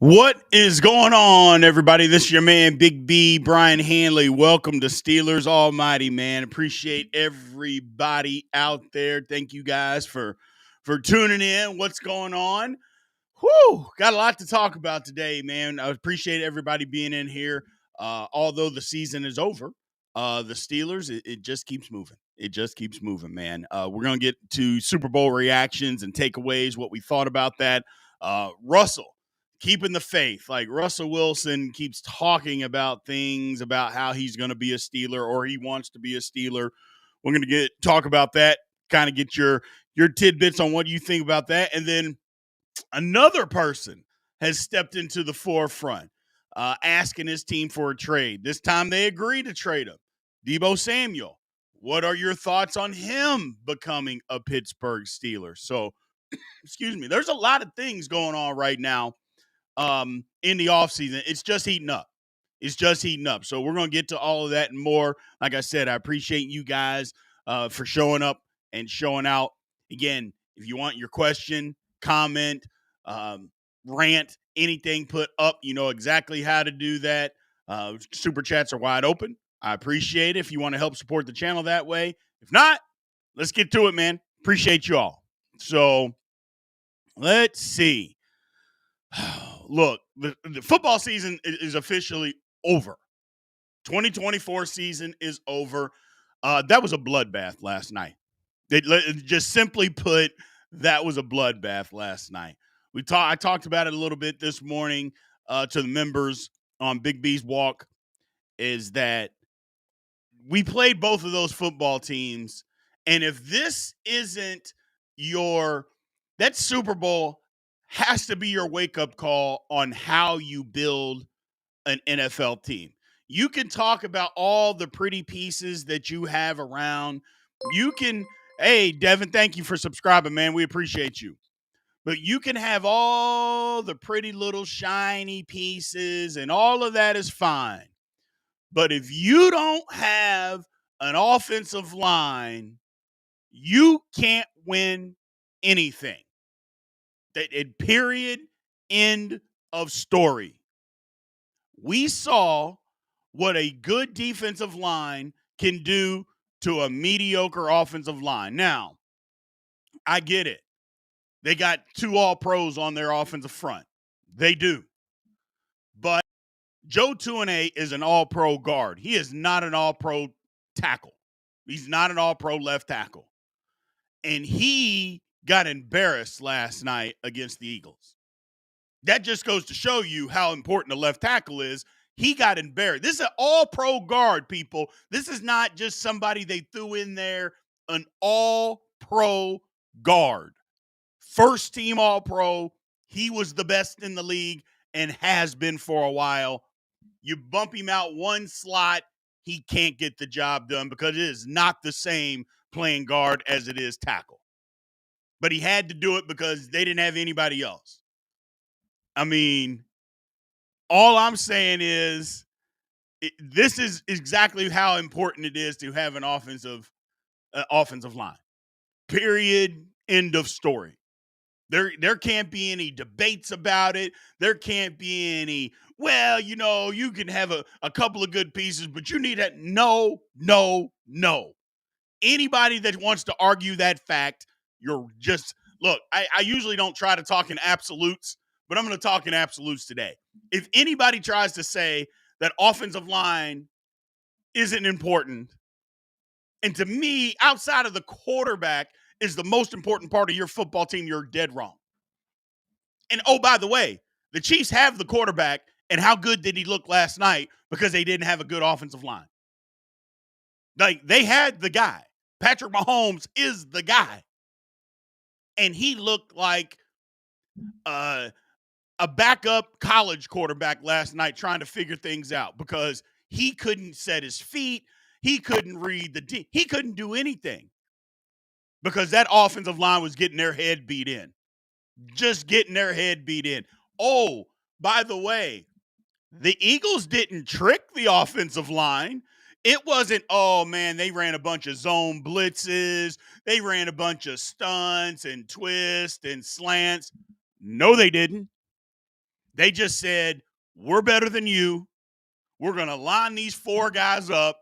What is going on, everybody? This is your man, Big B, Brian Hanley. Welcome to Steelers Almighty, man. Appreciate everybody out there. Thank you guys for tuning in. What's going on? Whew, got a lot to talk about today, man. I appreciate everybody being in here. Although the season is over, the Steelers, it just keeps moving. It just keeps moving, man. We're going to get to Super Bowl reactions and takeaways, what we thought about that. Russell, keeping the faith. Like Russell Wilson keeps talking about things about how he's going to be a Steeler or he wants to be a Steeler. We're going to talk about that, kind of get your tidbits on what you think about that. And then another person has stepped into the forefront, asking his team for a trade. This time they agree to trade him. Deebo Samuel. What are your thoughts on him becoming a Pittsburgh Steeler? So, excuse me, there's a lot of things going on right now in the offseason. It's just heating up. It's just heating up. So we're going to get to all of that and more. Like I said, I appreciate you guys for showing up and showing out. Again, if you want your question, comment, rant, anything put up, you know exactly how to do that. Super chats are wide open. I appreciate it if you want to help support the channel that way. If not, let's get to it, man. Appreciate you all. So let's see. Look, the football season is officially over. 2024 season is over. That was a bloodbath last night. Just simply put, that was a bloodbath last night. I talked about it a little bit this morning to the members on Big B's Walk. Is that we played both of those football teams, and if this isn't that Super Bowl has to be your wake up call on how you build an NFL team. You can talk about all the pretty pieces that you have around. Hey, Devin, thank you for subscribing, man. We appreciate you. But you can have all the pretty little shiny pieces, and all of that is fine. But if you don't have an offensive line, you can't win anything. Period. End of story. We saw what a good defensive line can do to a mediocre offensive line. Now, I get it. They got 2 all-pros on their offensive front. They do. But Joe Tuane is an all-pro guard. He is not an all-pro tackle. He's not an all-pro left tackle. And he got embarrassed last night against the Eagles. That just goes to show you how important a left tackle is. He got embarrassed. This is an all-pro guard, people. This is not just somebody they threw in there, an all-pro guard. First team all-pro. He was the best in the league and has been for a while. You bump him out one slot, he can't get the job done because it is not the same playing guard as it is tackle. But he had to do it because they didn't have anybody else. I mean, all I'm saying is this is exactly how important it is to have an offensive line. Period. End of story. There can't be any debates about it. There can't be any, well, you can have a couple of good pieces, but you need that. No. Anybody that wants to argue that fact, you're just, look, I usually don't try to talk in absolutes, but I'm going to talk in absolutes today. If anybody tries to say that offensive line isn't important, and to me, outside of the quarterback is the most important part of your football team, you're dead wrong. And oh, by the way, the Chiefs have the quarterback, and how good did he look last night because they didn't have a good offensive line? Like, they had the guy. Patrick Mahomes is the guy. And he looked like a backup college quarterback last night trying to figure things out because he couldn't set his feet. He couldn't read he couldn't do anything because that offensive line was getting their head beat in. Just getting their head beat in. Oh, by the way, the Eagles didn't trick the offensive line. It wasn't, oh, man, they ran a bunch of zone blitzes. They ran a bunch of stunts and twists and slants. No, they didn't. They just said, we're better than you. We're going to line these 4 guys up,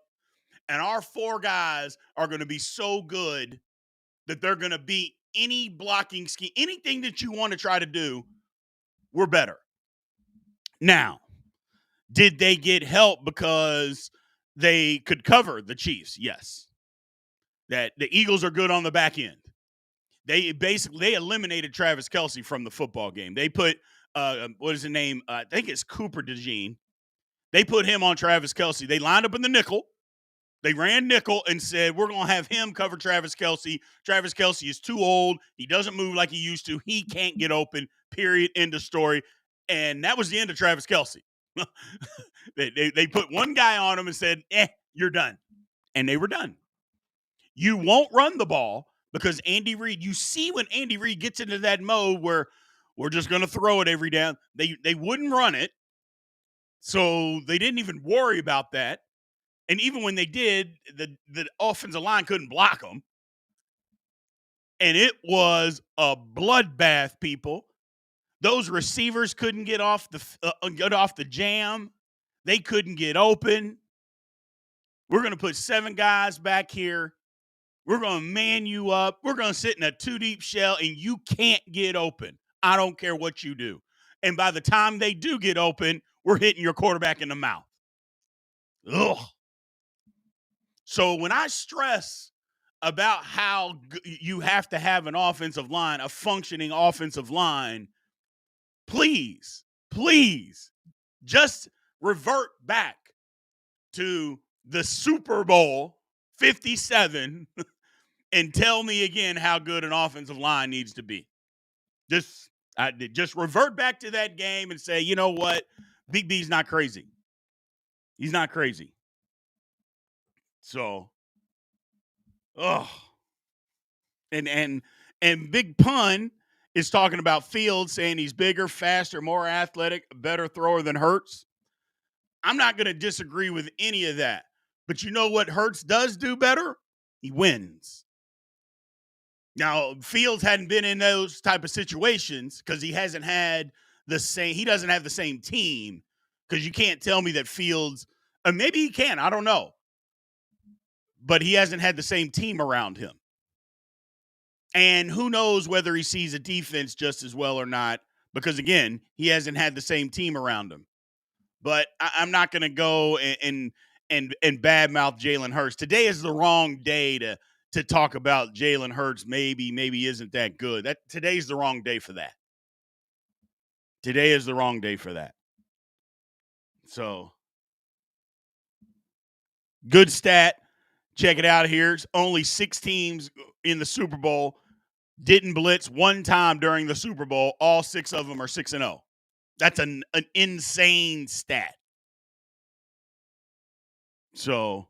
and our 4 guys are going to be so good that they're going to beat any blocking scheme, anything that you want to try to do. We're better. Now, did they get help because they could cover the Chiefs? Yes. That the Eagles are good on the back end. They eliminated Travis Kelce from the football game. They put what is the name? I think it's Cooper DeJean. They put him on Travis Kelce. They lined up in the nickel. They ran nickel and said, we're going to have him cover Travis Kelce. Travis Kelce is too old. He doesn't move like he used to. He can't get open, period, end of story. And that was the end of Travis Kelce. They put one guy on him and said, you're done. And they were done. You won't run the ball because Andy Reid, you see when Andy Reid gets into that mode where we're just going to throw it every down, they wouldn't run it. So they didn't even worry about that. And even when they did, the offensive line couldn't block them. And it was a bloodbath, people. Those receivers couldn't get off the jam. They couldn't get open. We're going to put 7 guys back here. We're going to man you up. We're going to sit in a 2-deep shell, and you can't get open. I don't care what you do. And by the time they do get open, we're hitting your quarterback in the mouth. Ugh. So when I stress about how you have to have an offensive line, a functioning offensive line, please just revert back to the Super Bowl 57 and tell me again how good an offensive line needs to be. Just revert back to that game and say, you know what? Big B's not crazy. He's not crazy. So, and Big Pun is talking about Fields, saying he's bigger, faster, more athletic, better thrower than Hurts. I'm not going to disagree with any of that. But you know what Hurts does do better? He wins. Now, Fields hadn't been in those type of situations because he doesn't have the same team, because you can't tell me that Fields, maybe he can, I don't know. But he hasn't had the same team around him. And who knows whether he sees a defense just as well or not, because, again, he hasn't had the same team around him. But I'm not going to go and badmouth Jalen Hurts. Today is the wrong day to talk about Jalen Hurts maybe isn't that good. Today's the wrong day for that. Today is the wrong day for that. So, good stat. Check it out here. It's only 6 teams in the Super Bowl didn't blitz one time during the Super Bowl. All 6 of them are 6-0. That's an insane stat. So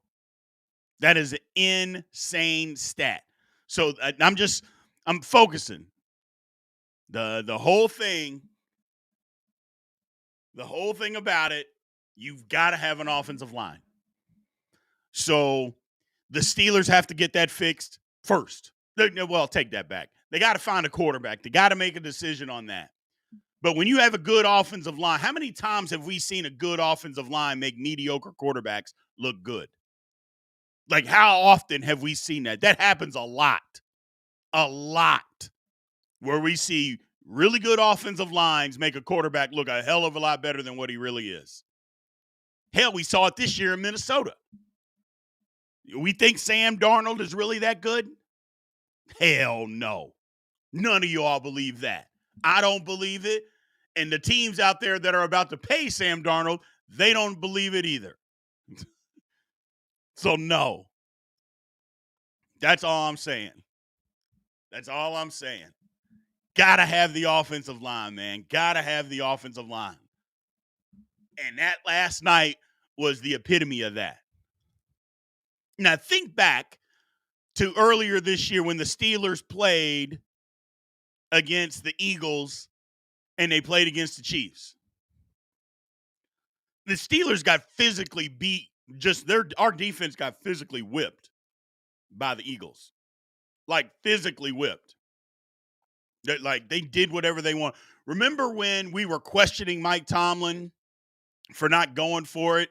that is an insane stat. So I'm focusing. The whole thing about it, you've got to have an offensive line. So the Steelers have to get that fixed first. Well, take that back. They got to find a quarterback. They got to make a decision on that. But when you have a good offensive line, how many times have we seen a good offensive line make mediocre quarterbacks look good? Like, how often have we seen that? That happens a lot. A lot. Where we see really good offensive lines make a quarterback look a hell of a lot better than what he really is. Hell, we saw it this year in Minnesota. We think Sam Darnold is really that good? Hell no. None of y'all believe that. I don't believe it. And the teams out there that are about to pay Sam Darnold, they don't believe it either. So, no. That's all I'm saying. That's all I'm saying. Gotta have the offensive line, man. Gotta have the offensive line. And that last night was the epitome of that. Now, think back to earlier this year when the Steelers played against the Eagles and they played against the Chiefs. The Steelers got physically beat. Our defense got physically whipped by the Eagles. Like, physically whipped. They did whatever they want. Remember when we were questioning Mike Tomlin for not going for it?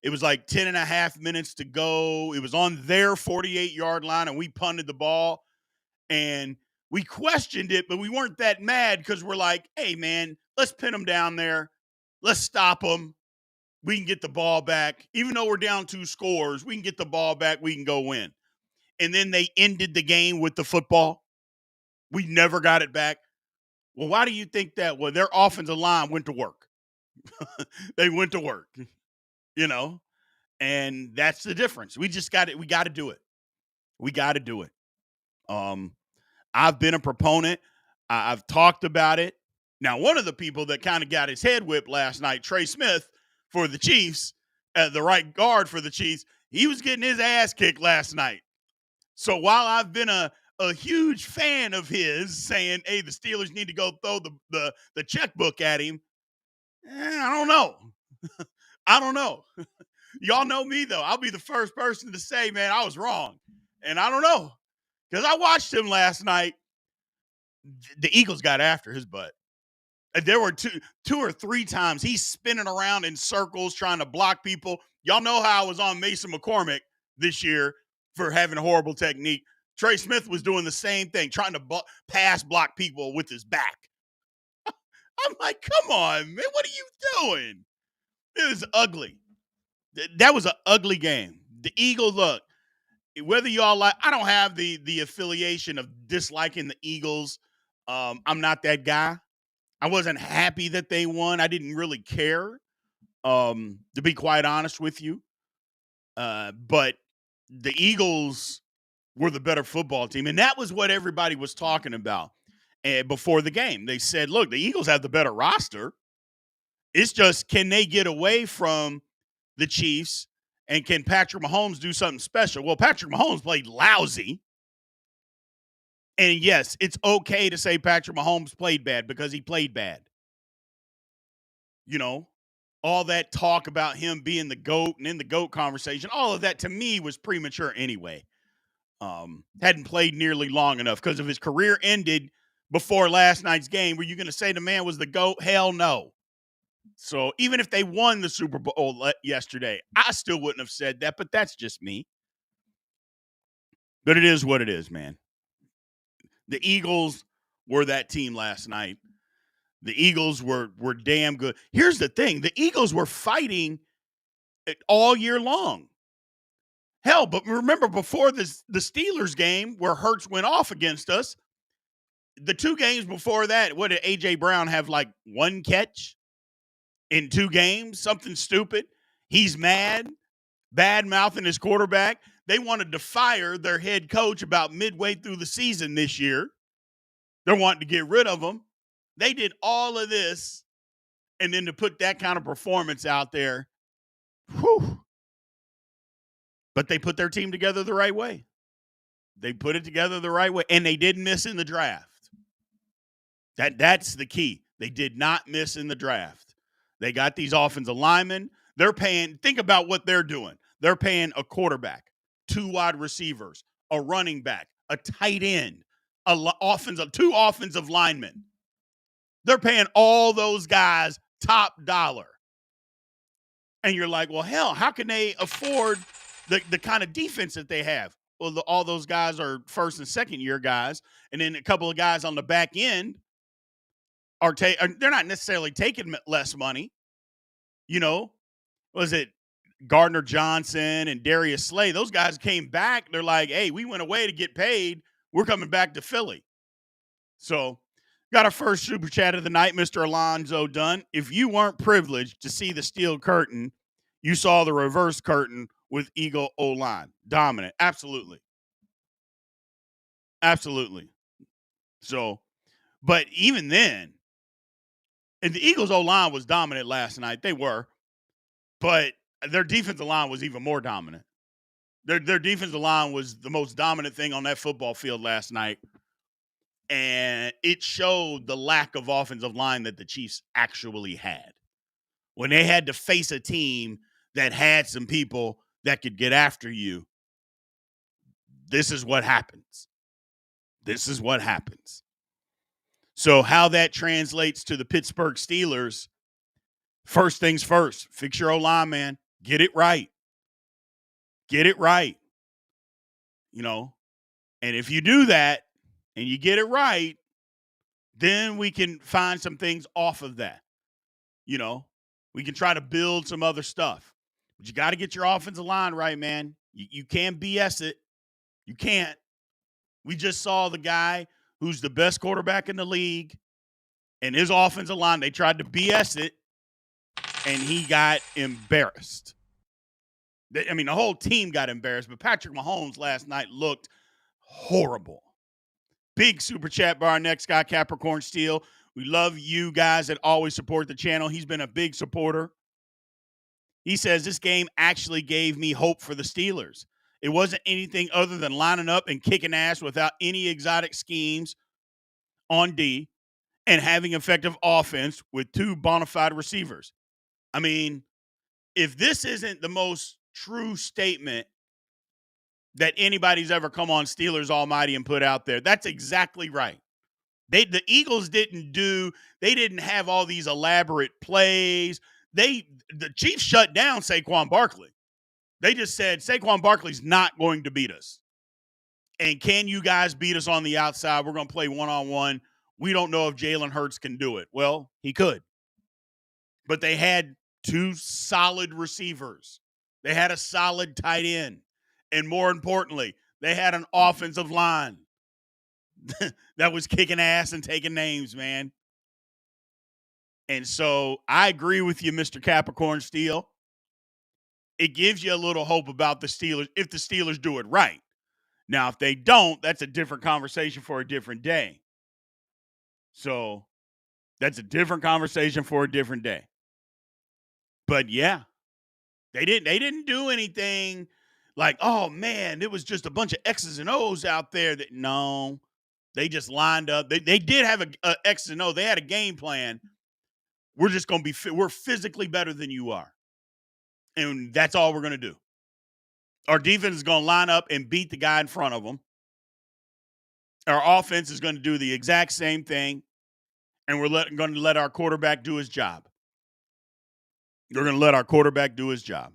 It was like 10 and a half minutes to go. It was on their 48-yard line, and we punted the ball. And we questioned it, but we weren't that mad because we're like, hey, man, let's pin them down there. Let's stop them. We can get the ball back. Even though we're down 2 scores, we can get the ball back. We can go win. And then they ended the game with the football. We never got it back. Well, why do you think that? Well, their offensive line went to work. They went to work, you know, and that's the difference. We just got it. We got to do it. We got to do it. I've been a proponent. I've talked about it. Now, one of the people that kind of got his head whipped last night, Trey Smith for the Chiefs, the right guard for the Chiefs, he was getting his ass kicked last night. So while I've been a huge fan of his saying, hey, the Steelers need to go throw the checkbook at him, I don't know. I don't know. Y'all know me, though. I'll be the first person to say, man, I was wrong. And I don't know. Because I watched him last night. The Eagles got after his butt. There were two or three times he's spinning around in circles trying to block people. Y'all know how I was on Mason McCormick this year for having a horrible technique. Trey Smith was doing the same thing, trying to pass block people with his back. I'm like, come on, man, what are you doing? It was ugly. That was an ugly game. The Eagles, look, whether y'all like, I don't have the affiliation of disliking the Eagles. I'm not that guy. I wasn't happy that they won. I didn't really care, to be quite honest with you. But the Eagles were the better football team, and that was what everybody was talking about before the game. They said, look, the Eagles have the better roster. It's just, can they get away from the Chiefs, and can Patrick Mahomes do something special? Well, Patrick Mahomes played lousy. And yes, it's okay to say Patrick Mahomes played bad because he played bad. You know, all that talk about him being the GOAT and in the GOAT conversation, all of that to me was premature anyway. Hadn't played nearly long enough because if his career ended before last night's game, were you going to say the man was the GOAT? Hell no. So even if they won the Super Bowl yesterday, I still wouldn't have said that, but that's just me. But it is what it is, man. The Eagles were that team last night. The Eagles were damn good. Here's the thing. The Eagles were fighting all year long. Hell, but remember before the Steelers game where Hurts went off against us, the 2 games before that, what did A.J. Brown have, like 1 catch in 2 games? Something stupid. He's mad, bad-mouthing his quarterback. They wanted to fire their head coach about midway through the season this year. They're wanting to get rid of him. They did all of this, and then to put that kind of performance out there, whew. But they put their team together the right way. They put it together the right way, and they didn't miss in the draft. That's the key. They did not miss in the draft. They got these offensive linemen. They're paying, think about what they're doing. They're paying a quarterback, 2 wide receivers, a running back, a tight end, two offensive linemen. They're paying all those guys top dollar. And you're like, well, hell, how can they afford the kind of defense that they have? Well, all those guys are first and second year guys. And then a couple of guys on the back end they're not necessarily taking less money. You know, was it Gardner Johnson and Darius Slay? Those guys came back. They're like, hey, we went away to get paid. We're coming back to Philly. So got our first super chat of the night, Mr. Alonzo Dunn. If you weren't privileged to see the steel curtain, you saw the reverse curtain with Eagle O-line. Dominant. Absolutely. Absolutely. So, but even then, and the Eagles O-line was dominant last night. They were. But their defensive line was even more dominant. Their defensive line was the most dominant thing on that football field last night. And it showed the lack of offensive line that the Chiefs actually had. When they had to face a team that had some people that could get after you, this is what happens. This is what happens. So how that translates to the Pittsburgh Steelers, first things first, fix your O-line, man. Get it right. Get it right. You know, and if you do that and you get it right, then we can find some things off of that. You know, we can try to build some other stuff. But you got to get your offensive line right, man. You can't BS it. You can't. We just saw the guy who's the best quarterback in the league and his offensive line, they tried to BS it, and he got embarrassed. I mean, the whole team got embarrassed, but Patrick Mahomes last night looked horrible. Big super chat by our next guy, Capricorn Steel. We love you guys that always support the channel. He's been a big supporter. He says, this game actually gave me hope for the Steelers. It wasn't anything other than lining up and kicking ass without any exotic schemes on D and having effective offense with two bona fide receivers. I mean, if this isn't the most true statement that anybody's ever come on Steelers Almighty and put out there, that's exactly right. The Eagles didn't have all these elaborate plays. The Chiefs shut down Saquon Barkley. They just said Saquon Barkley's not going to beat us. And can you guys beat us on the outside? We're going to play one-on-one. We don't know if Jalen Hurts can do it. Well, he could. But they had two solid receivers. They had a solid tight end. And more importantly, they had an offensive line that was kicking ass and taking names, man. And so I agree with you, Mr. Capricorn Steel. It gives you a little hope about the Steelers if the Steelers do it right. Now, if they don't, that's a different conversation for a different day. So that's a different conversation for a different day. But yeah, they didn't do anything like, oh man, it was just a bunch of X's and O's out there. That no, they just lined up. They did have a X and O. They had a game plan. We're just going to be we're physically better than you are. And that's all we're going to do. Our defense is going to line up and beat the guy in front of them. Our offense is going to do the exact same thing. And we're going to let our quarterback do his job. We're going to let our quarterback do his job.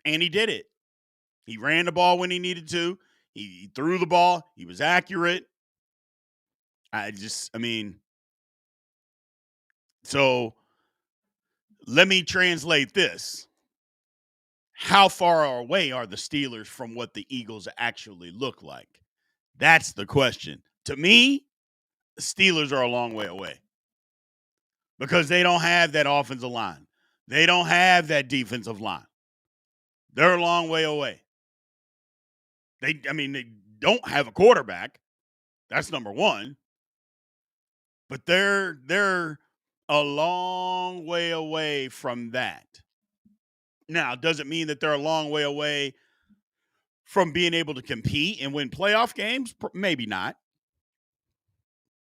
And he did it. He ran the ball when he needed to. He threw the ball. He was accurate. So let me translate this. How far away are the Steelers from what the Eagles actually look like? That's the question. To me, the Steelers are a long way away because they don't have that offensive line. They don't have that defensive line. They're a long way away. They don't have a quarterback. That's number one. But they're a long way away from that. Now, does it mean that they're a long way away from being able to compete and win playoff games? Maybe not.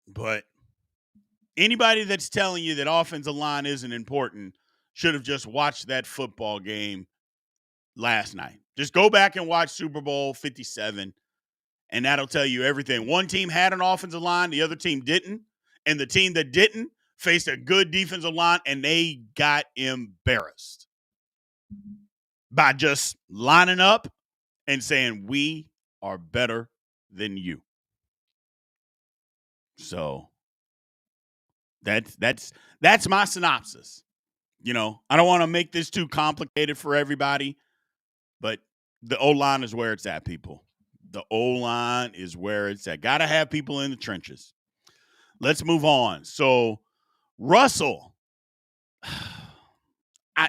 But anybody that's telling you that offensive line isn't important should have just watched that football game last night. Just go back and watch Super Bowl 57, and that'll tell you everything. One team had an offensive line, the other team didn't. And the team that didn't faced a good defensive line, and they got embarrassed by just lining up and saying, we are better than you. So that's my synopsis. You know, I don't want to make this too complicated for everybody, but the O-line is where it's at, people. The O-line is where it's at. Got to have people in the trenches. Let's move on. So, Russell, I'm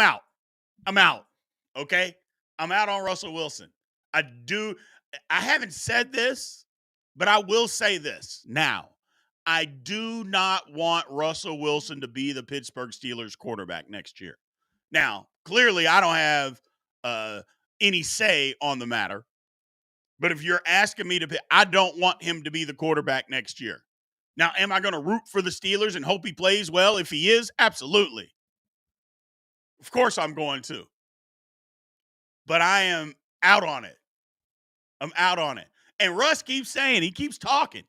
out. Okay? I'm out on Russell Wilson. I haven't said this, but I will say this now. I do not want Russell Wilson to be the Pittsburgh Steelers quarterback next year. Now, clearly, I don't have any say on the matter. But if you're asking me to pick, I don't want him to be the quarterback next year. Now, am I going to root for the Steelers and hope he plays well? If he is, absolutely. Of course I'm going to. But I am out on it. I'm out on it. And Russ keeps saying, he keeps talking.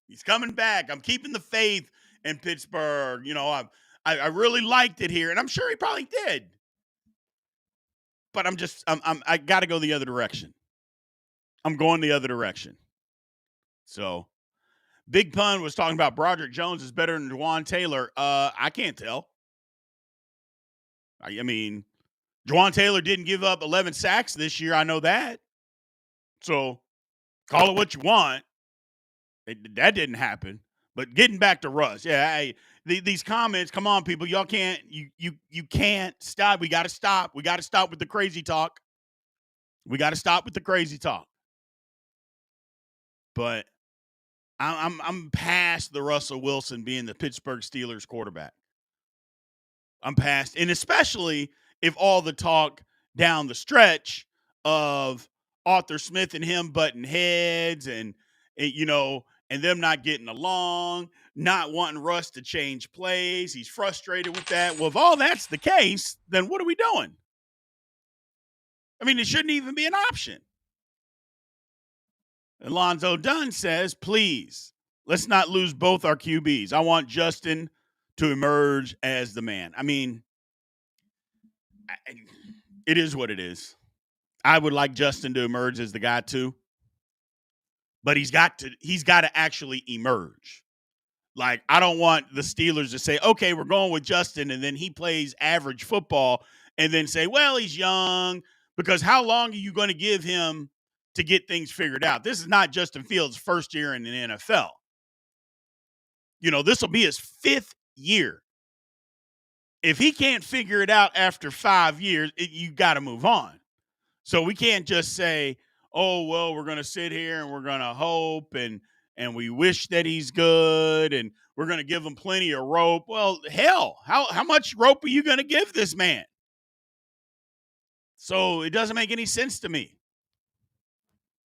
He's coming back. I'm keeping the faith in Pittsburgh. I really liked it here, and I'm sure he probably did. But I got to go the other direction. I'm going the other direction. So, Big Pun was talking about Broderick Jones is better than Juwan Taylor. I can't tell. I mean, Juwan Taylor didn't give up 11 sacks this year. I know that. So, call it what you want. That didn't happen. But getting back to Russ, these comments, come on, people, y'all can't, you can't stop. We got to stop. We got to stop with the crazy talk. But I'm past the Russell Wilson being the Pittsburgh Steelers quarterback. I'm past, and especially if all the talk down the stretch of Arthur Smith and him butting heads and and them not getting along, not wanting Russ to change plays. He's frustrated with that. Well, if all that's the case, then what are we doing? I mean, it shouldn't even be an option. Alonzo Dunn says, please, let's not lose both our QBs. I want Justin to emerge as the man. I mean, it is what it is. I would like Justin to emerge as the guy too. But he's got to actually emerge. Like, I don't want the Steelers to say, okay, we're going with Justin, and then he plays average football, and then say, well, he's young, because how long are you going to give him to get things figured out? This is not Justin Fields' first year in the NFL. This will be his 5th year. If he can't figure it out after 5 years, you got to move on. So we can't just say, oh, well, we're going to sit here and we're going to hope and we wish that he's good and we're going to give him plenty of rope. Well, hell, how much rope are you going to give this man? So it doesn't make any sense to me.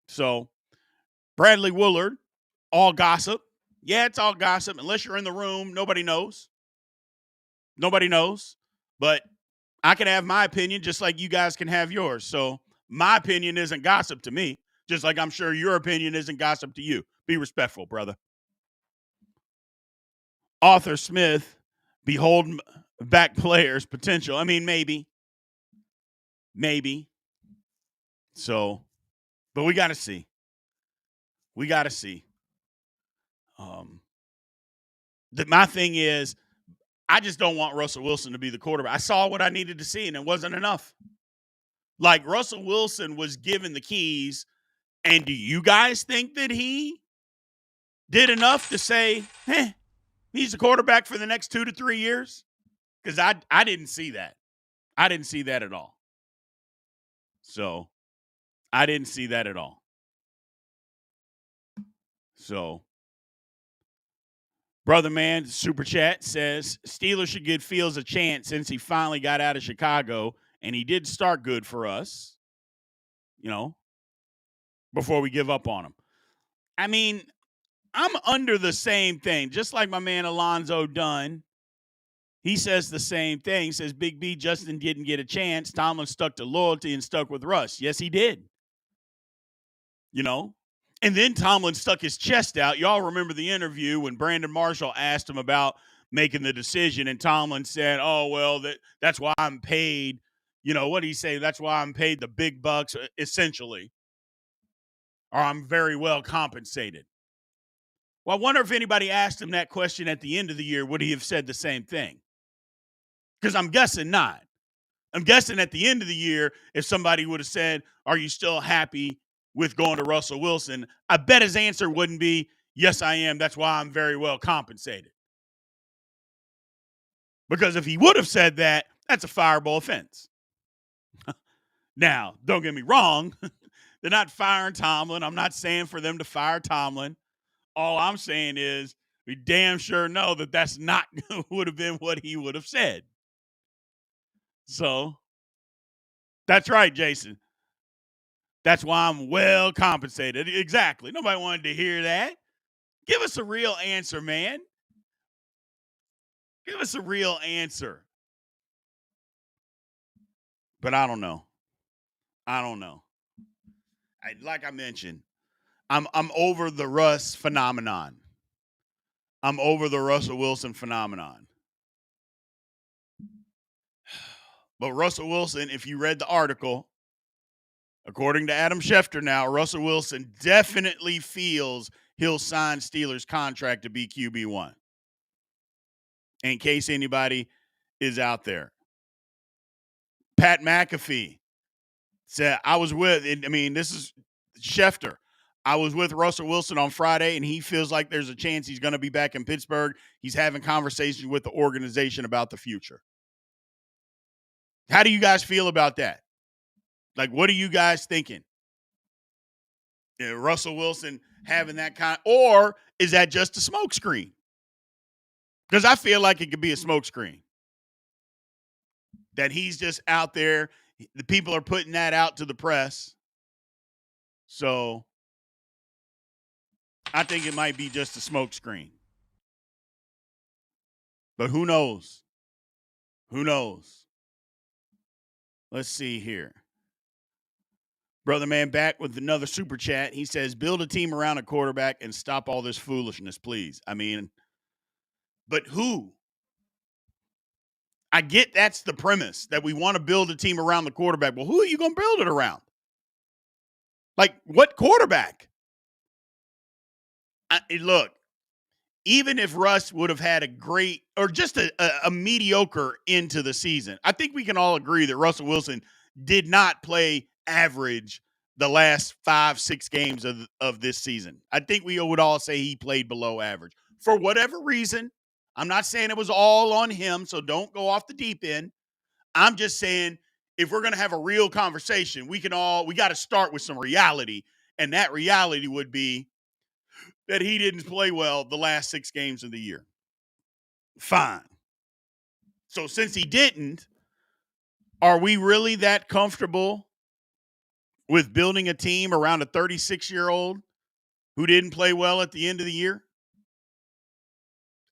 So Bradley Woolard, all gossip. Yeah, it's all gossip. Unless you're in the room, nobody knows. Nobody knows. But I can have my opinion just like you guys can have yours. So my opinion isn't gossip to me, just like I'm sure your opinion isn't gossip to you. Be respectful, brother. Arthur Smith, behold back players' potential. I mean, maybe. So, but we got to see. My thing is, I just don't want Russell Wilson to be the quarterback. I saw what I needed to see, and it wasn't enough. Like, Russell Wilson was given the keys, and do you guys think that he did enough to say, he's the quarterback for the next 2 to 3 years? Because I didn't see that. I didn't see that at all. So, I didn't see that at all. So, Brother Man, Super Chat says, Steelers should give Fields a chance since he finally got out of Chicago, and he did start good for us, before we give up on him. I mean, I'm under the same thing, just like my man Alonzo Dunn. He says the same thing. He says, Big B, Justin didn't get a chance. Tomlin stuck to loyalty and stuck with Russ. Yes, he did. And then Tomlin stuck his chest out. Y'all remember the interview when Brandon Marshall asked him about making the decision, and Tomlin said, oh, well, that's why I'm paid. What did he say? That's why I'm paid the big bucks, essentially. Or I'm very well compensated. Well, I wonder if anybody asked him that question at the end of the year, would he have said the same thing? Because I'm guessing not. I'm guessing at the end of the year, if somebody would have said, are you still happy with going to Russell Wilson? I bet his answer wouldn't be, yes, I am. That's why I'm very well compensated. Because if he would have said that, that's a fireable offense. Now, don't get me wrong. They're not firing Tomlin. I'm not saying for them to fire Tomlin. All I'm saying is we damn sure know that that's not would have been what he would have said. So that's right, Jason. That's why I'm well compensated. Exactly. Nobody wanted to hear that. Give us a real answer, man. Give us a real answer. But I don't know. Like I mentioned, I'm over the Russ phenomenon. I'm over the Russell Wilson phenomenon. But Russell Wilson, if you read the article, according to Adam Schefter now, Russell Wilson definitely feels he'll sign Steelers' contract to be QB1. In case anybody is out there. Pat McAfee said, this is Schefter. I was with Russell Wilson on Friday, and he feels like there's a chance he's going to be back in Pittsburgh. He's having conversations with the organization about the future. How do you guys feel about that? Like, what are you guys thinking? Russell Wilson having that kind, or is that just a smokescreen? Because I feel like it could be a smokescreen. That he's just out there. The people are putting that out to the press. So I think it might be just a smokescreen. But who knows? Who knows? Let's see here. Brother Man back with another super chat. He says, build a team around a quarterback and stop all this foolishness, please. I mean, but who? I get that's the premise, that we want to build a team around the quarterback. Well, who are you going to build it around? Like, what quarterback? Look, even if Russ would have had a great or just a mediocre into the season, I think we can all agree that Russell Wilson did not play average the last 5-6 games of this season. I think we would all say he played below average. For whatever reason, I'm not saying it was all on him, so don't go off the deep end. I'm just saying if we're going to have a real conversation, we got to start with some reality, and that reality would be that he didn't play well the last 6 games of the year. Fine. So since he didn't, are we really that comfortable with building a team around a 36-year-old who didn't play well at the end of the year?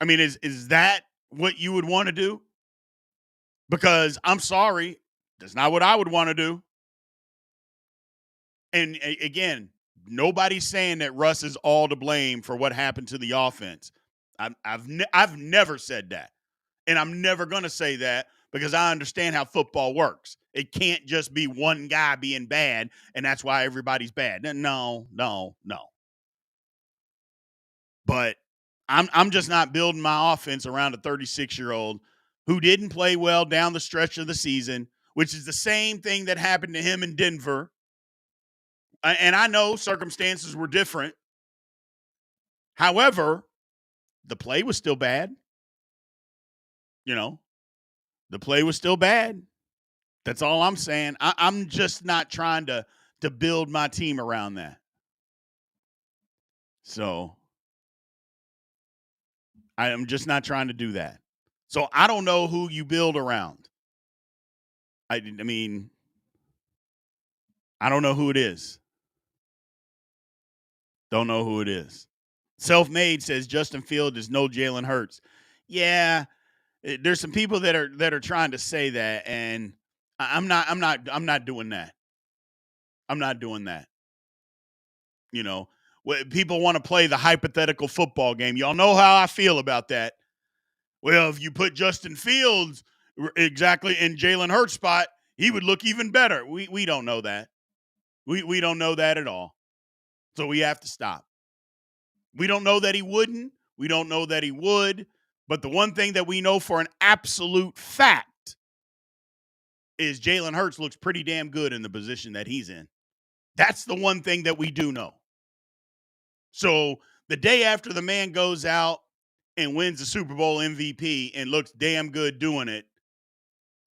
I mean, is that what you would want to do? Because I'm sorry, that's not what I would want to do. And again, nobody's saying that Russ is all to blame for what happened to the offense. I've never said that. And I'm never going to say that because I understand how football works. It can't just be one guy being bad, and that's why everybody's bad. No. But I'm just not building my offense around a 36-year-old who didn't play well down the stretch of the season, which is the same thing that happened to him in Denver. And I know circumstances were different. However, the play was still bad. The play was still bad. That's all I'm saying. I'm just not trying to build my team around that. So I'm just not trying to do that. So I don't know who you build around. I mean, I don't know who it is. Don't know who it is. Self-made says Justin Fields is no Jalen Hurts. Yeah, there's some people that are trying to say that, and I'm not doing that. I'm not doing that. People want to play the hypothetical football game. Y'all know how I feel about that. Well, if you put Justin Fields exactly in Jalen Hurts' spot, he would look even better. We don't know that. We don't know that at all. So we have to stop. We don't know that he wouldn't. We don't know that he would. But the one thing that we know for an absolute fact is Jalen Hurts looks pretty damn good in the position that he's in. That's the one thing that we do know. So the day after the man goes out and wins the Super Bowl MVP and looks damn good doing it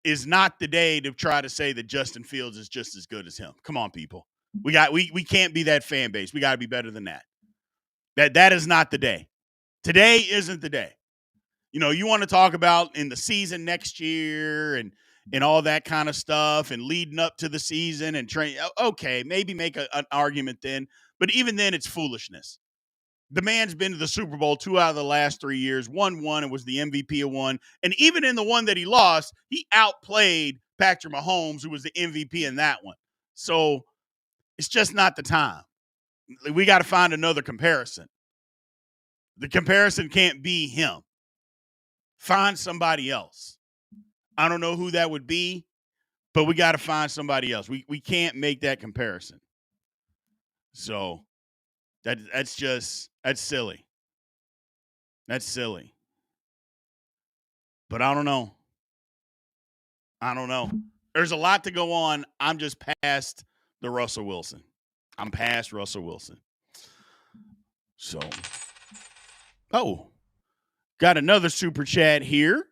is not the day to try to say that Justin Fields is just as good as him. Come on, people. We can't be that fan base. We got to be better than that. That is not the day. Today isn't the day. You want to talk about in the season next year and all that kind of stuff and leading up to the season and train. Okay, maybe make an argument then. But even then, it's foolishness. The man's been to the Super Bowl 2 out of the last 3 years, won one and was the MVP of one. And even in the one that he lost, he outplayed Patrick Mahomes, who was the MVP in that one. So it's just not the time. We got to find another comparison. The comparison can't be him. Find somebody else. I don't know who that would be, but we got to find somebody else. We can't make that comparison. So that's silly. That's silly. But I don't know. I don't know. There's a lot to go on. I'm just past the Russell Wilson. I'm past Russell Wilson. So, got another super chat here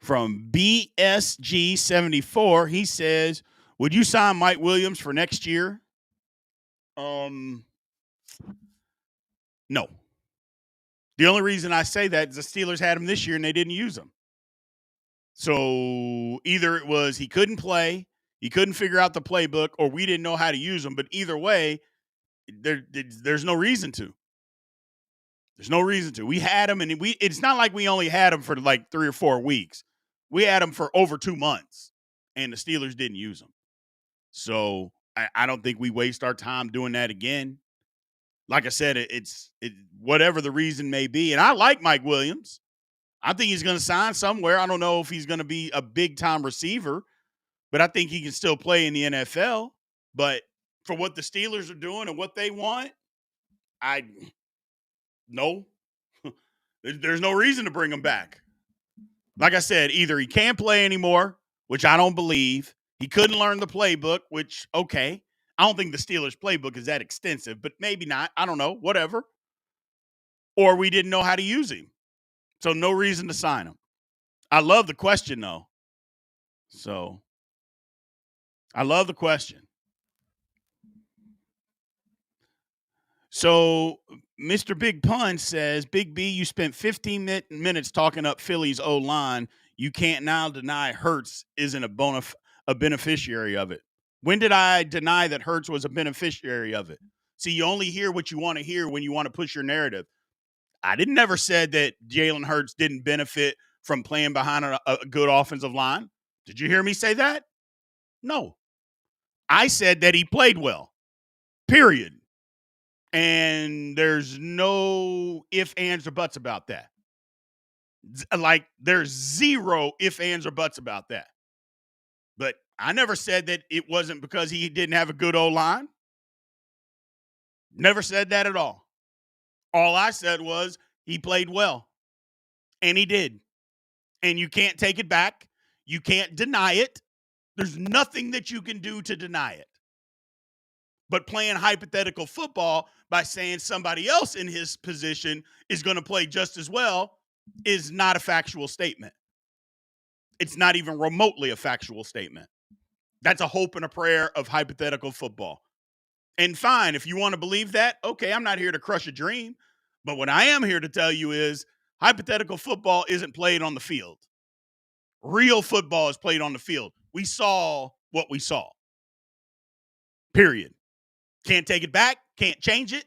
from BSG74. He says, "Would you sign Mike Williams for next year?" No. The only reason I say that is the Steelers had him this year and they didn't use him. So either it was he couldn't play, he couldn't figure out the playbook, or we didn't know how to use him. But either way, there's no reason to. There's no reason to. We had him, and it's not like we only had him for like 3 or 4 weeks. We had him for over 2 months, and the Steelers didn't use him. So I don't think we waste our time doing that again. Like I said, it's whatever the reason may be. And I like Mike Williams. I think he's going to sign somewhere. I don't know if he's going to be a big-time receiver, but I think he can still play in the NFL. But for what the Steelers are doing and what they want, no. There's no reason to bring him back. Like I said, either he can't play anymore, which I don't believe. He couldn't learn the playbook, which, okay. I don't think the Steelers playbook is that extensive, but maybe not. I don't know. Whatever. Or we didn't know how to use him. So no reason to sign him. I love the question, though. So I love the question. So Mr. Big Pun says, Big B, you spent 15 minutes talking up Philly's O-line. You can't now deny Hurts isn't a beneficiary of it. When did I deny that Hurts was a beneficiary of it? See, you only hear what you want to hear when you want to push your narrative. I didn't never said that Jalen Hurts didn't benefit from playing behind a good offensive line. Did you hear me say that? No. I said that he played well, period. And there's no ifs, ands, or buts about that. Like, there's zero ifs, ands, or buts about that. But I never said that it wasn't because he didn't have a good O-line. Never said that at all. All I said was he played well. And he did. And you can't take it back. You can't deny it. There's nothing that you can do to deny it. But playing hypothetical football by saying somebody else in his position is going to play just as well is not a factual statement. It's not even remotely a factual statement. That's a hope and a prayer of hypothetical football. And fine, if you want to believe that, okay, I'm not here to crush a dream. But what I am here to tell you is hypothetical football isn't played on the field. Real football is played on the field. We saw what we saw. Period. Can't take it back. Can't change it.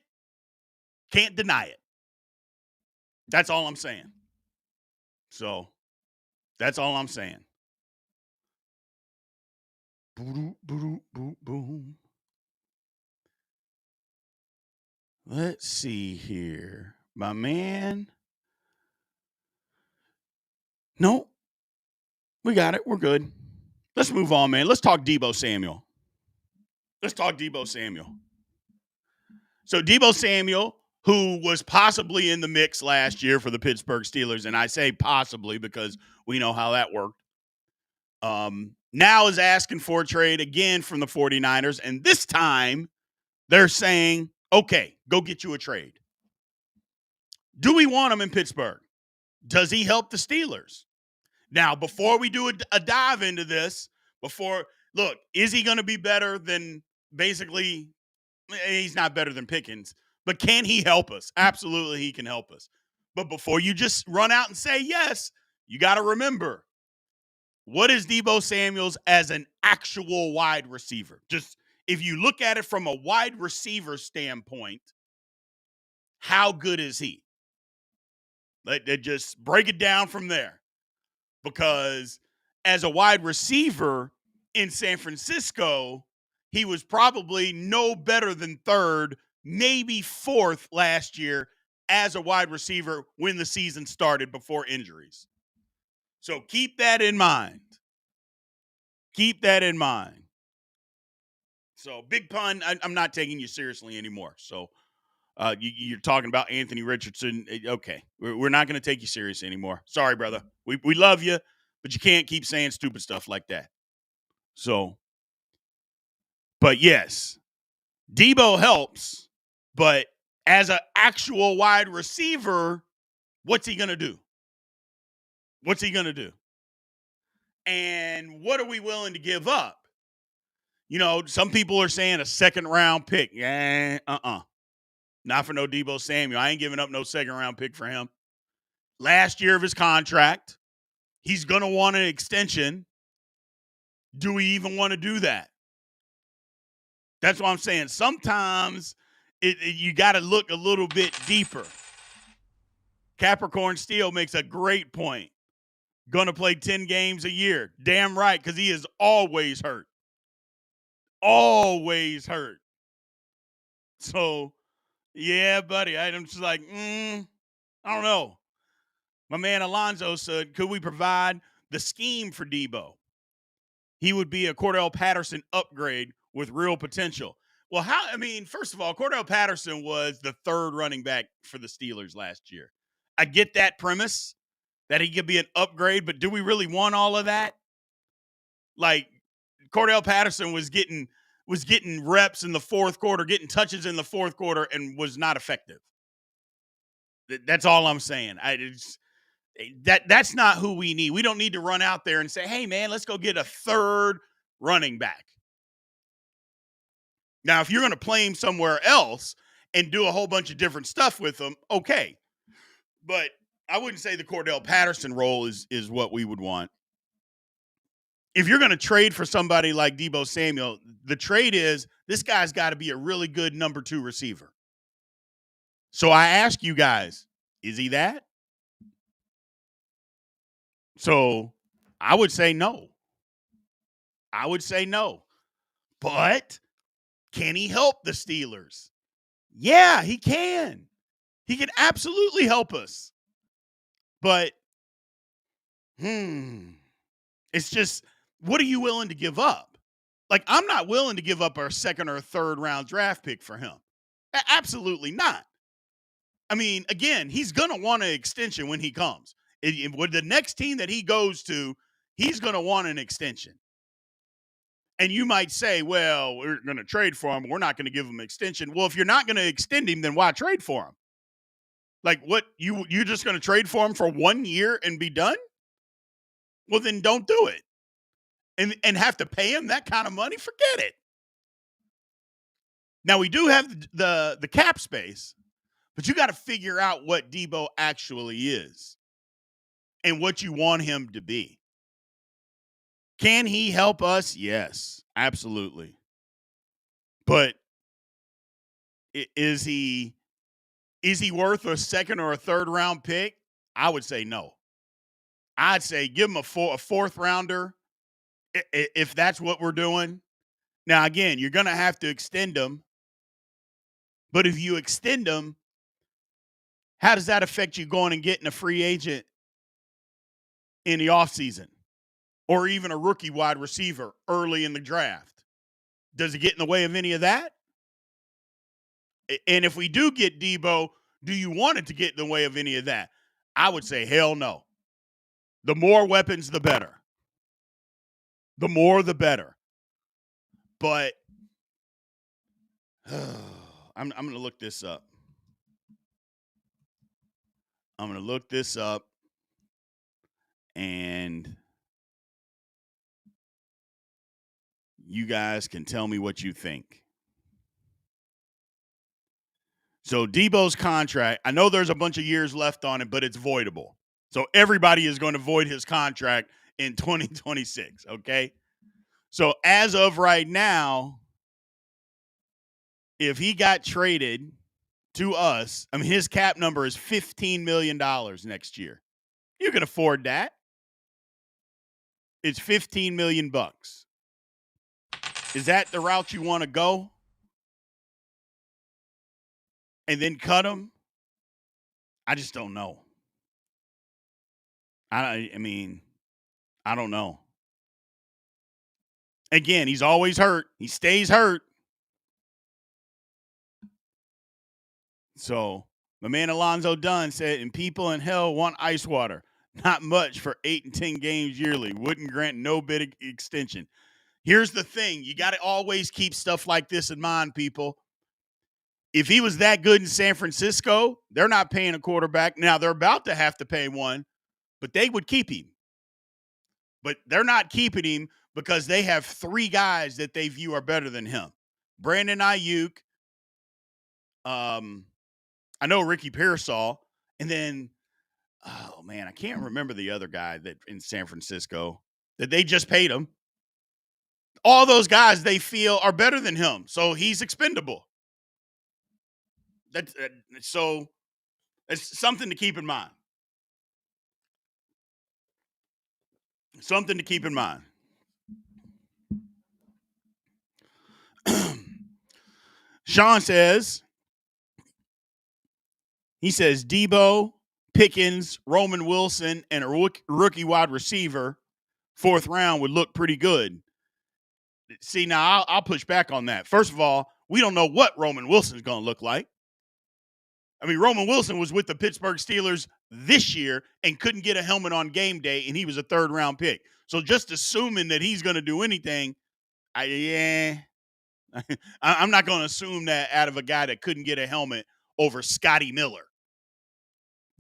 Can't deny it. That's all I'm saying. So, that's all I'm saying. Boom. Let's see here. My man. No. We got it. We're good. Let's move on, man. Let's talk Deebo Samuel. So Deebo Samuel, who was possibly in the mix last year for the Pittsburgh Steelers, and I say possibly because we know how that worked, now is asking for a trade again from the 49ers, and this time they're saying, okay, go get you a trade. Do we want him in Pittsburgh? Does he help the Steelers? Now, before we do a dive into this, look, is he going to be better than basically – he's not better than Pickens, but can he help us? Absolutely, he can help us. But before you just run out and say yes, you got to remember, what is Deebo Samuels as an actual wide receiver? Just if you look at it from a wide receiver standpoint, how good is he? Let's just break it down from there. Because as a wide receiver in San Francisco, he was probably no better than third, maybe fourth last year as a wide receiver when the season started before injuries. So keep that in mind. Keep that in mind. So big pun. I'm not taking you seriously anymore. So you're talking about Anthony Richardson. Okay, we're not going to take you serious anymore. Sorry, brother. We love you, but you can't keep saying stupid stuff like that. So, but yes, Deebo helps, but as an actual wide receiver, what's he going to do? What's he going to do? And what are we willing to give up? You know, some people are saying a second round pick. Yeah, not for no Deebo Samuel. I ain't giving up no second round pick for him. Last year of his contract. He's going to want an extension. Do we even want to do that? That's what I'm saying. Sometimes you got to look a little bit deeper. Capricorn Steel makes a great point. Going to play 10 games a year. Damn right, because he is always hurt. Always hurt. So, yeah, buddy, I'm just like, I don't know. My man Alonzo said, could we provide the scheme for Deebo? He would be a Cordell Patterson upgrade with real potential. Well, first of all, Cordell Patterson was the third running back for the Steelers last year. I get that premise that he could be an upgrade, but do we really want all of that? Like, Cordell Patterson was getting reps in the fourth quarter, getting touches in the fourth quarter, and was not effective. That's all I'm saying. That's not who we need. We don't need to run out there and say, hey, man, let's go get a third running back. Now, if you're going to play him somewhere else and do a whole bunch of different stuff with him, okay. But I wouldn't say the Cordell Patterson role is what we would want. If you're going to trade for somebody like Deebo Samuel, the trade is this guy's got to be a really good number 2 receiver. So I ask you guys, is he that? So I would say no. But can he help the Steelers? Yeah, he can. He can absolutely help us. But, it's just, what are you willing to give up? Like, I'm not willing to give up our second or third round draft pick for him. Absolutely not. I mean, again, he's going to want an extension when he comes. With the next team that he goes to, he's going to want an extension. And you might say, well, we're going to trade for him. We're not going to give him an extension. Well, if you're not going to extend him, then why trade for him? Like, what, you just going to trade for him for 1 year and be done? Well, then don't do it. And have to pay him that kind of money? Forget it. Now, we do have the cap space, but you got to figure out what Deebo actually is and what you want him to be. Can he help us? Yes, absolutely. But is he worth a second or a third round pick? I would say no. I'd say give him a fourth rounder if that's what we're doing. Now, again, you're going to have to extend him. But if you extend him, how does that affect you going and getting a free agent in the offseason or even a rookie wide receiver early in the draft? Does it get in the way of any of that? And if we do get Deebo, do you want it to get in the way of any of that? I would say hell no. The more weapons, the better. The more, the better. But I'm going to look this up. And you guys can tell me what you think. So Deebo's contract, I know there's a bunch of years left on it, but it's voidable. So everybody is going to void his contract in 2026, okay? So as of right now, if he got traded to us, I mean, his cap number is $15 million next year. You can afford that. It's $15 million. Is that the route you want to go? And then cut him? I just don't know. I mean, I don't know. Again, he's always hurt. He stays hurt. So my man Alonzo Dunn said, and people in hell want ice water. Not much for 8 and 10 games yearly. Wouldn't grant no bid extension. Here's the thing. You got to always keep stuff like this in mind, people. If he was that good in San Francisco, they're not paying a quarterback. Now, they're about to have to pay one, but they would keep him. But they're not keeping him because they have 3 guys that they view are better than him. Brandon Ayuk, I know Ricky Pearsall, and then, oh man, I can't remember the other guy that in San Francisco that they just paid him. All those guys they feel are better than him, so he's expendable. That's so it's something to keep in mind. Something to keep in mind. Sean says, Deebo, Pickens, Roman Wilson, and a rookie wide receiver, 4th round would look pretty good. See, now I'll push back on that. First of all, we don't know what Roman Wilson's going to look like. I mean, Roman Wilson was with the Pittsburgh Steelers this year and couldn't get a helmet on game day, and he was a 3rd round pick. So just assuming that he's going to do anything, I'm not going to assume that out of a guy that couldn't get a helmet over Scotty Miller.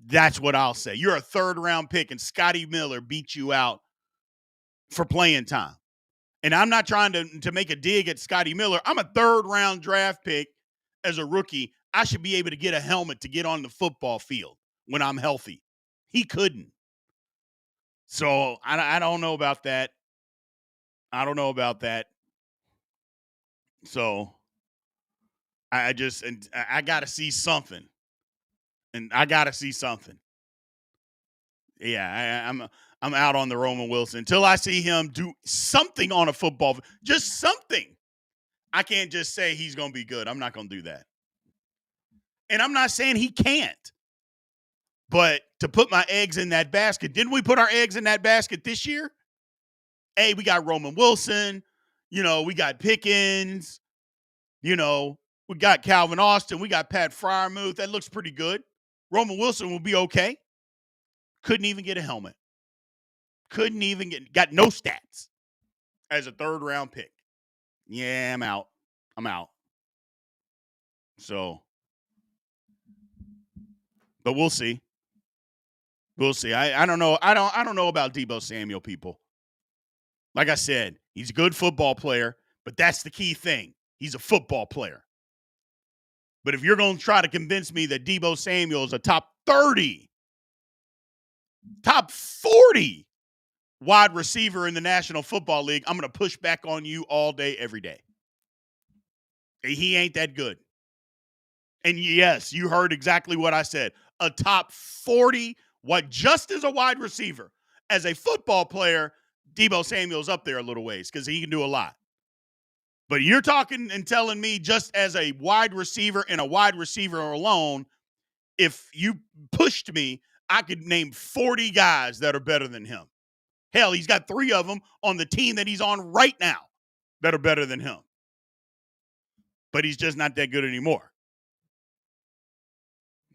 That's what I'll say. You're a 3rd round pick, and Scotty Miller beat you out for playing time. And I'm not trying to make a dig at Scotty Miller. I'm a 3rd round draft pick as a rookie. I should be able to get a helmet to get on the football field when I'm healthy. He couldn't. So I don't know about that. I don't know about that. So I got to see something. And I got to see something. Yeah, I'm out on the Roman Wilson until I see him do something on a football, just something. I can't just say he's going to be good. I'm not going to do that. And I'm not saying he can't. But to put my eggs in that basket, didn't we put our eggs in that basket this year? Hey, we got Roman Wilson. We got Pickens. We got Calvin Austin. We got Pat Freiermuth. That looks pretty good. Roman Wilson will be okay. Couldn't even get a helmet. Got no stats as a 3rd round pick. Yeah, I'm out. So, but we'll see. We'll see. I don't know. I don't know about Deebo Samuel, people. Like I said, he's a good football player, but that's the key thing. He's a football player. But if you're going to try to convince me that Deebo Samuel is a top 30, top 40 wide receiver in the National Football League, I'm going to push back on you all day, every day. He ain't that good. And yes, you heard exactly what I said. A top 40, just as a wide receiver. As a football player, Deebo Samuel's up there a little ways because he can do a lot. But you're talking and telling me just as a wide receiver and a wide receiver alone, if you pushed me, I could name 40 guys that are better than him. Hell, he's got 3 of them on the team that he's on right now that are better than him. But he's just not that good anymore.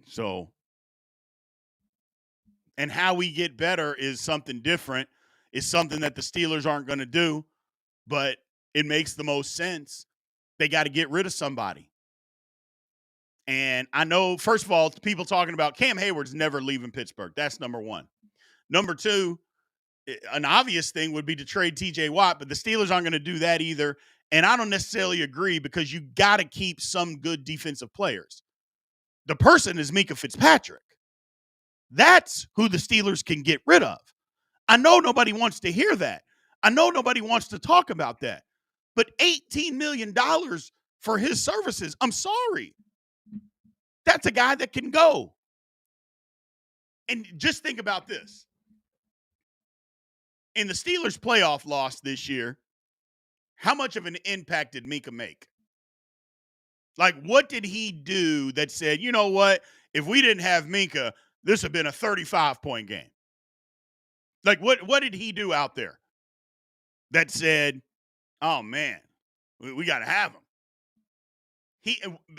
So, and how we get better is something different. It's something that the Steelers aren't going to do, but it makes the most sense. They got to get rid of somebody. And I know, first of all, people talking about Cam Hayward's never leaving Pittsburgh. That's number one. Number two, an obvious thing would be to trade TJ Watt, but the Steelers aren't going to do that either. And I don't necessarily agree because you got to keep some good defensive players. The person is Minkah Fitzpatrick. That's who the Steelers can get rid of. I know nobody wants to hear that. I know nobody wants to talk about that. But $18 million for his services, I'm sorry. That's a guy that can go. And just think about this. In the Steelers' playoff loss this year, how much of an impact did Minka make? Like, what did he do that said, you know what? If we didn't have Minka, this would have been a 35-point game. Like, what did he do out there that said, oh man, we got to have him?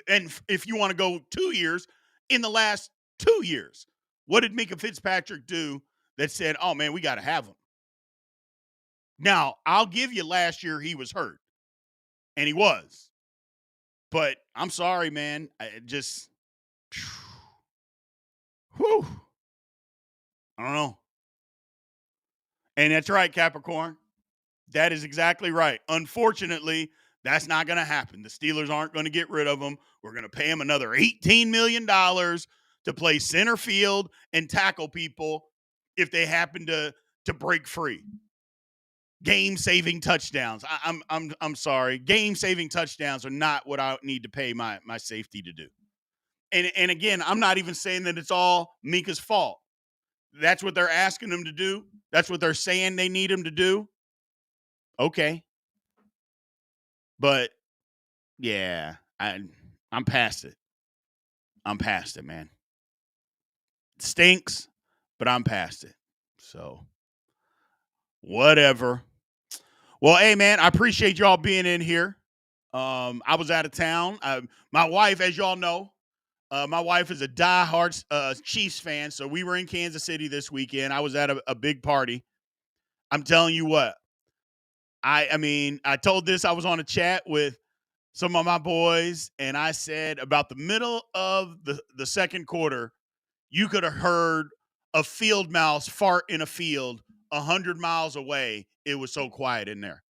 And if you want to go 2 years, in the last 2 years, what did Minka Fitzpatrick do that said, oh man, we got to have him? Now, I'll give you last year he was hurt, and he was. But I'm sorry, man. I just, whew, I don't know. And that's right, Capricorn. That is exactly right. Unfortunately, that's not going to happen. The Steelers aren't going to get rid of him. We're going to pay him another $18 million to play center field and tackle people if they happen to break free. Game-saving touchdowns. I'm sorry. Game-saving touchdowns are not what I need to pay my safety to do. And again, I'm not even saying that it's all Minka's fault. That's what they're asking him to do. That's what they're saying they need him to do. Okay. But yeah, I'm past it. I'm past it, man. It stinks, but I'm past it. So whatever. Well, hey man, I appreciate y'all being in here. I was out of town. My wife, as y'all know, my wife is a diehard Chiefs fan, so we were in Kansas City this weekend. I was at a big party. I'm telling you what. I mean, I told this. I was on a chat with some of my boys, and I said about the middle of the second quarter, you could have heard a field mouse fart in a field 100 miles away. It was so quiet in there.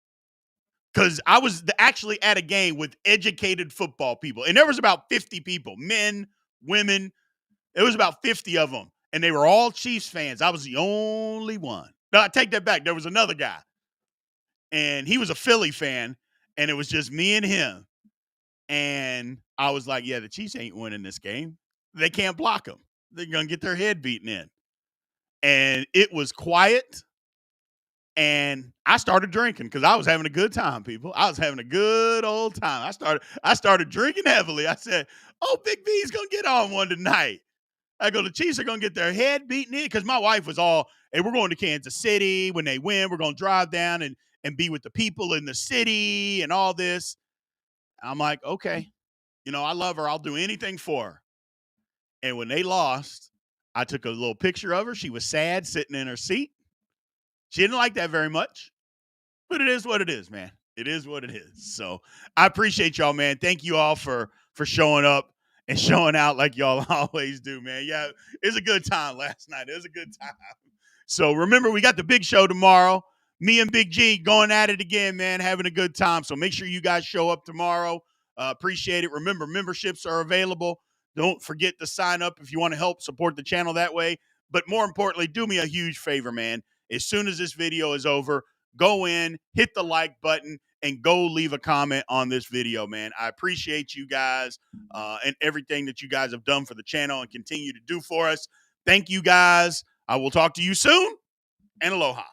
Because I was actually at a game with educated football people, and there was about 50 people, men, women. It was about 50 of them, and they were all Chiefs fans. I was the only one. No, I take that back. There was another guy, and he was a Philly fan, and it was just me and him. And I was like, yeah, the Chiefs ain't winning this game. They can't block them. They're going to get their head beaten in. And it was quiet. And I started drinking because I was having a good time, people. I was having a good old time. I started drinking heavily. I said, oh, Big B's going to get on one tonight. I go, the Chiefs are going to get their head beaten in, because my wife was all, hey, we're going to Kansas City. When they win, we're going to drive down and be with the people in the city and all this. I'm like, okay. You know, I love her. I'll do anything for her. And when they lost, I took a little picture of her. She was sad, sitting in her seat. She didn't like that very much, but it is what it is, man. It is what it is. So I appreciate y'all, man. Thank you all for showing up and showing out like y'all always do, man. Yeah, it was a good time last night. It was a good time. So remember, we got the big show tomorrow. Me and Big G going at it again, man, having a good time. So make sure you guys show up tomorrow. Appreciate it. Remember, memberships are available. Don't forget to sign up if you want to help support the channel that way. But more importantly, do me a huge favor, man. As soon as this video is over, go in, hit the like button, and go leave a comment on this video, man. I appreciate you guys and everything that you guys have done for the channel and continue to do for us. Thank you, guys. I will talk to you soon, and aloha.